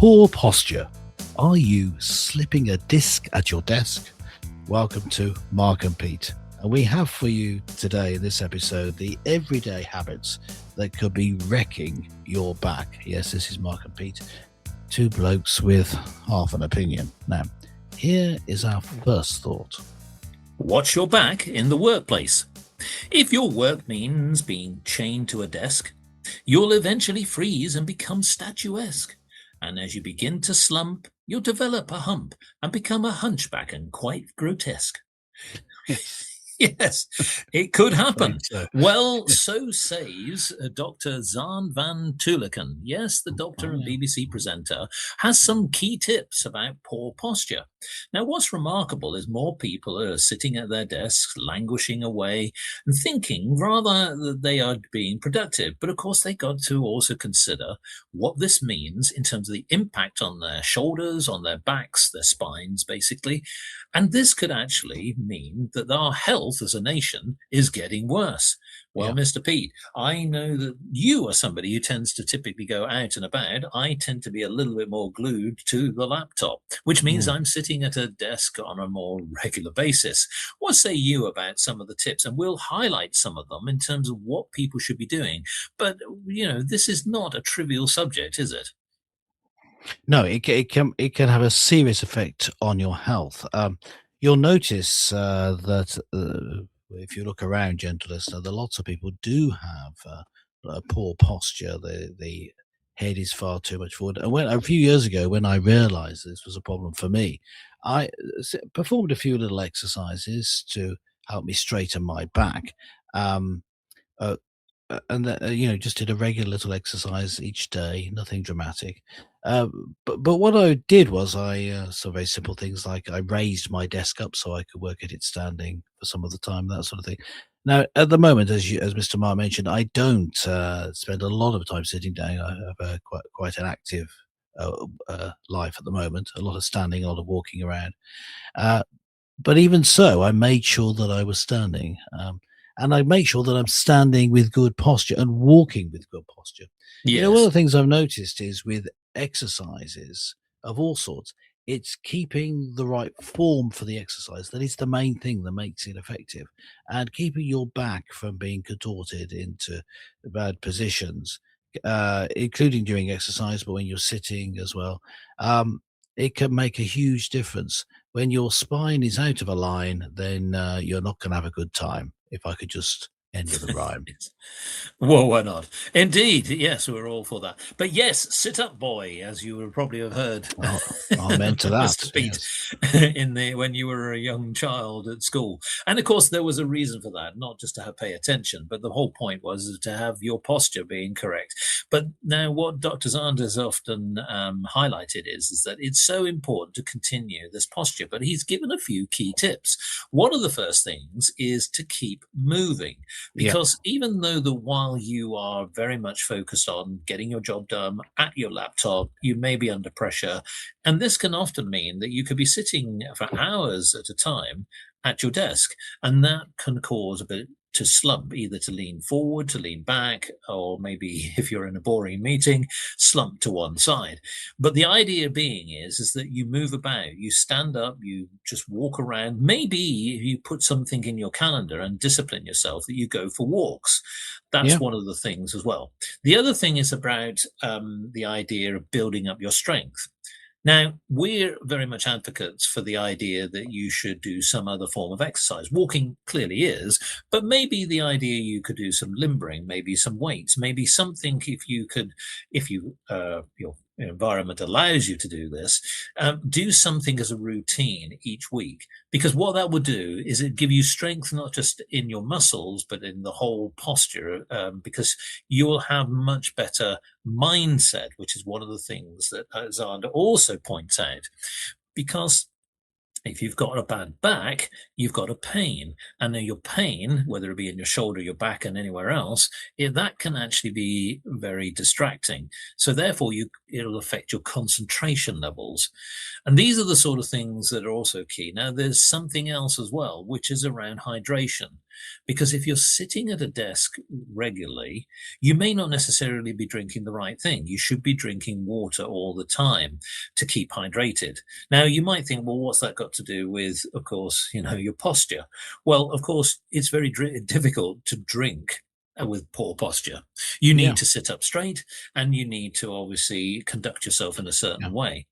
Poor posture. Are you slipping a disc at your desk? Welcome to Mark and Pete. And we have for you today in this episode the everyday habits that could be wrecking your back. Yes, this is Mark and Pete, two blokes with half an opinion. Now, here is our first thought. Watch your back in the workplace. If your work means being chained to a desk, you'll eventually freeze and become statuesque. And as you begin to slump, you'll develop a hump and become a hunchback and quite grotesque. Yes, it could happen. So. Well, so says Dr. Zaan van Tulleken. Yes, the doctor and BBC presenter has some key tips about poor posture. Now, what's remarkable is more people are sitting at their desks, languishing away and thinking rather that they are being productive. But of course, they got to also consider what this means in terms of the impact on their shoulders, on their backs, their spines, basically. And this could actually mean that our health as a nation is getting worse. Well, Yeah. Mr. Pete, I know that you are somebody who tends to typically go out and about. I tend to be a little bit more glued to the laptop, which means I'm sitting at a desk on a more regular basis. What say you about some of the tips? And we'll highlight some of them in terms of what people should be doing. But, this is not a trivial subject, is it? No, it can have a serious effect on your health. You'll notice that if you look around, gentle listener, that lots of people do have a poor posture. The head is far too much forward. And a few years ago, when I realised this was a problem for me, I performed a few little exercises to help me straighten my back. Um, uh, just did a regular little exercise each day, nothing dramatic. But what I did was some very simple things like I raised my desk up so I could work at it standing for some of the time, that sort of thing. Now, at the moment, as Mr. Marr mentioned, I don't spend a lot of time sitting down. I have quite an active life at the moment, a lot of standing, a lot of walking around. Uh, but even so, I made sure that I was standing. And I make sure that I'm standing with good posture and walking with good posture. One of Yes. the things I've noticed is with exercises of all sorts, it's keeping the right form for the exercise. That is the main thing that makes it effective. And keeping your back from being contorted into bad positions, including during exercise, but when you're sitting as well. It can make a huge difference. When your spine is out of a line, then you're not going to have a good time. If I could just end with a rhyme. Well, why not? Indeed, yes, we're all for that. But yes, sit up, boy, as you would probably have heard, Amen to that. Mr. Pete, Yes. when you were a young child at school. And of course, there was a reason for that, not just to have pay attention, but the whole point was to have your posture being correct. But now, what Dr. Zanders often highlighted is that it's so important to continue this posture. But he's given a few key tips. One of the first things is to keep moving. Yeah. Because even though while you are very much focused on getting your job done at your laptop, you may be under pressure. And this can often mean that you could be sitting for hours at a time at your desk. And that can cause a bit to slump, either to lean forward, to lean back, or maybe if you're in a boring meeting, slump to one side. But the idea being is that you move about, you stand up, you just walk around. Maybe you put something in your calendar and discipline yourself that you go for walks. That's Yeah. one of the things as well. The other thing is about the idea of building up your strength. Now, we're very much advocates for the idea that you should do some other form of exercise. Walking clearly is, but maybe the idea you could do some limbering, maybe some weights, maybe something if your environment allows you to do this, do something as a routine each week. Because what that would do is it give you strength, not just in your muscles, but in the whole posture, because you will have much better mindset, which is one of the things that Alexander also points out. Because if you've got a bad back, you've got a pain. And then your pain, whether it be in your shoulder, your back, and anywhere else, that can actually be very distracting. So therefore, it'll affect your concentration levels. And these are the sort of things that are also key. Now, there's something else as well, which is around hydration. Because if you're sitting at a desk regularly, you may not necessarily be drinking the right thing. You should be drinking water all the time to keep hydrated. Now, you might think, well, what's that got to do with, of course, your posture? Well, of course, it's very difficult to drink with poor posture. You Yeah. need to sit up straight, and you need to obviously conduct yourself in a Yeah. certain way.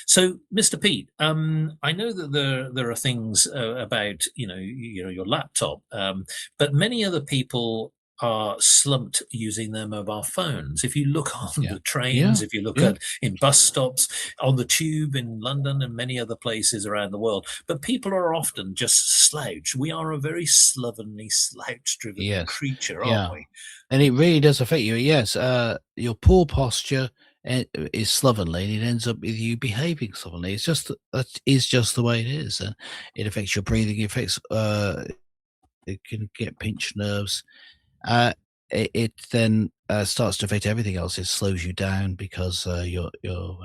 So, Mr. Pete, I know that there are things about your laptop, but many other people are slumped using their mobile phones. If you look on Yeah. the trains, Yeah. if you look Yeah. at in bus stops, on the tube in London and many other places around the world, but people are often just slouched. We are a very slovenly, slouch-driven Yes. creature, aren't Yeah. we? And it really does affect you. Yes. Your poor posture is slovenly, and it ends up with you behaving slovenly. It's just that is just the way it is. It affects your breathing. It affects. It can get pinched nerves. Uh, it then starts to affect everything else. It slows you down because your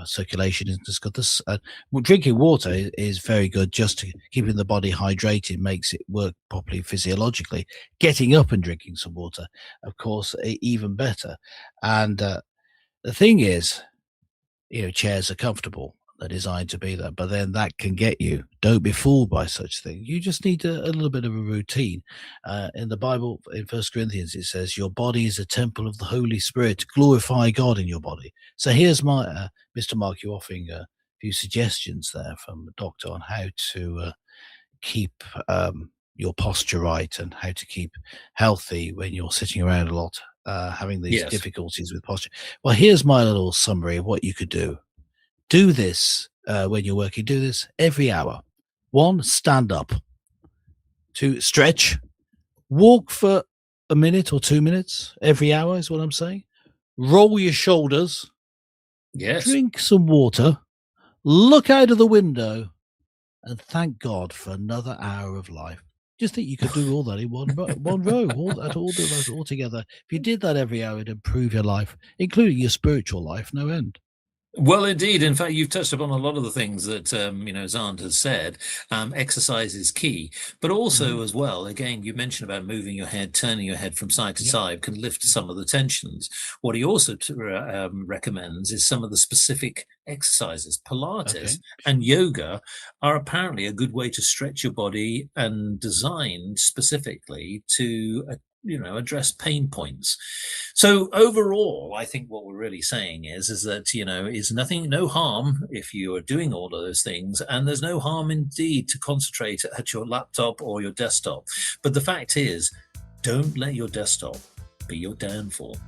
circulation isn't as good. Well, drinking water is very good, just to keeping the body hydrated makes it work properly physiologically. Getting up and drinking some water, of course, even better. And the thing is, chairs are comfortable. They're designed to be there, but then that can get you. Don't be fooled by such things. You just need a little bit of a routine. In the Bible, in First Corinthians, it says, "Your body is a temple of the Holy Spirit. Glorify God in your body." So here's my Mr. Mark. You offering a few suggestions there from the doctor on how to keep your posture right and how to keep healthy when you're sitting around a lot, having these Yes. difficulties with posture. Well, here's my little summary of what you could do. Do this when you're working. Do this every hour. One, stand up. Two, stretch. Walk for a minute or 2 minutes every hour, is what I'm saying. Roll your shoulders. Yes. Drink some water. Look out of the window and thank God for another hour of life. Just think you could do all that in one row, all together. If you did that every hour, it'd improve your life, including your spiritual life, no end. Well, indeed. In fact, you've touched upon a lot of the things that Zand has said. Exercise is key, but Hmm. also as well. Again, you mentioned about moving your head, turning your head from side to Yeah. side can lift some of the tensions. What he also recommends is some of the specific exercises. Okay. Pilates and yoga are apparently a good way to stretch your body and designed specifically to address pain points. So overall, I think what we're really saying is that is nothing, no harm if you are doing all of those things, and there's no harm indeed to concentrate at your laptop or your desktop. But the fact is, don't let your desktop be your downfall.